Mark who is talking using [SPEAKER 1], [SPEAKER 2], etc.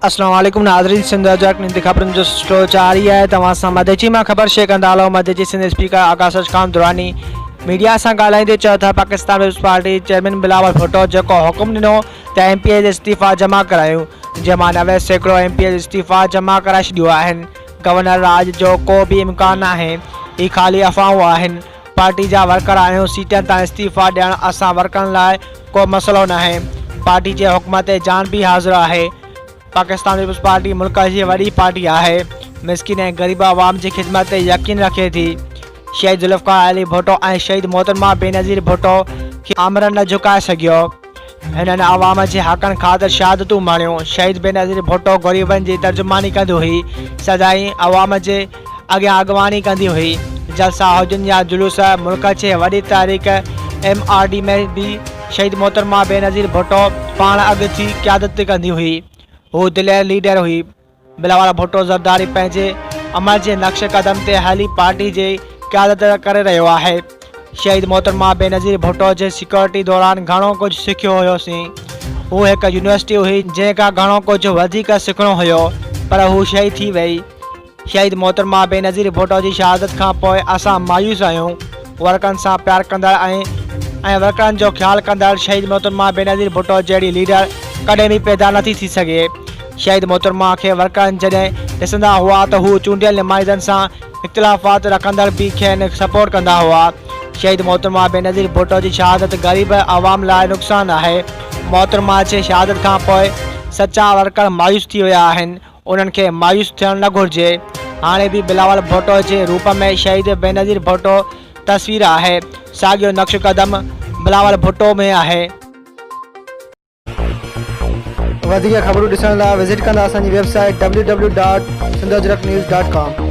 [SPEAKER 1] अस्सलाम वालेकुम नाज़रीन, सिंध जट ख़बरुनि जो स्टोर जारी है। तव्हां सां मदेची मां ख़बर शेयर कंदा हलो। मदेची सिंध स्पीकर आकाश खान दुरानी मीडिया सां ॻाल्हाईंदे चयो त पाकिस्तान पीपल्स पार्टी चेयरमैन बिलावल भुट्टो जेको हुकुम ॾिनो त MPA जे इस्तीफ़ा जमा करायूं, जंहिंमां 90% MPA इस्तीफ़ा जमा कराए छॾियो आहिनि। गवर्नर राज जो को बि इम्कान नाहे, ही ख़ाली अफ़वाहूं आहिनि। पार्टी जा वर्कर आहियूं, सीटनि तां इस्तीफ़ा ॾियणु असां वर्करनि लाइ को मसइलो नाहे। पार्टी जे हुकुम ते जान भी हाज़िर आहे। पाकिस्तान पीपल्स पार्टी मुल्क जी वॾी पार्टी आहे, मिसकिन ऐं ग़रीब आवाम जी ख़िदमत ते यकीन रखे थी। शहीद ज़ुल्फ़िकार अली भुट्टो ऐं शहीद मोहतरमा बेनज़ीर भुट्टो खे आमरन न झुकाए सघियो। हिननि आवाम जे हक़नि ख़ातिर शहादतूं माणियूं। शहीद बेनज़ीर भुट्टो ग़रीबनि जी तर्जुमानी कंदी हुई, सदाईं आवाम जे अॻियां अॻवानी कंदी हुई। जलसा हुजनि या जुलूस, मुल्क जे वॾी तारीख़ MRD में भी शहीद मोहतरमा बेनज़ीर भुट्टो पाण अॻु थी क़यादत कंदी हुई। हू दिलेर लीडर हुई। बिलावल भुट्टो ज़रदारी पंहिंजे अमल जे नक्श कदम ते हली पार्टी जी क़यादत करे रहियो आहे। शहीद मोहतरमा बेनज़ीर भुट्टो जे सिक्योरिटी दौरान घणो कुझु सिखियो हुयोसीं। हू हिकु यूनिवर्सिटी हुई जंहिंखां घणो कुझु वधीक सिखणो हुयो, पर हू शहीद थी वई। शहीद मोहतरमा बेनज़ीर भुट्टो जी शहादत खां पोइ असां मायूस आहियूं। वर्करनि सां प्यार कंदड़ ऐं वर्करनि जो ख़्यालु कंदड़ शहीद मोहतरमा बेनज़ीर भुट्टो जहिड़ी लीडर कॾहिं बि पैदा नथी थी सघे। शहीद मोहतरमा खे वर्करनि जॾहिं ॾिसंदा हुआ त हू चूंडियल नुमाइंदनि सां इख़्तिलाफ़ात रखंदड़ बि खेनि सपोर्ट कंदा हुआ। शहीद मोहतरमा बेनज़ीर भुट्टो जी शहादत ग़रीब आवाम लाइ नुक़सानु आहे। मोहतरमा जे शहादत खां पोइ सचा वर्कर मायूस थी विया आहिनि। उन्हनि खे मायूस थियणु न घुरिजे। हाणे बि बिलावल भुट्टो जे रूप में शहीद बेनज़ीर भुट्टो तस्वीर आहे। साॻियो नक्श कदम बिलावल भुट्टो में आहे। वधीक ख़बरूं ॾिसण लाइ विज़िट कंदा असांजी वेबसाइट www.sindhajratnews.com।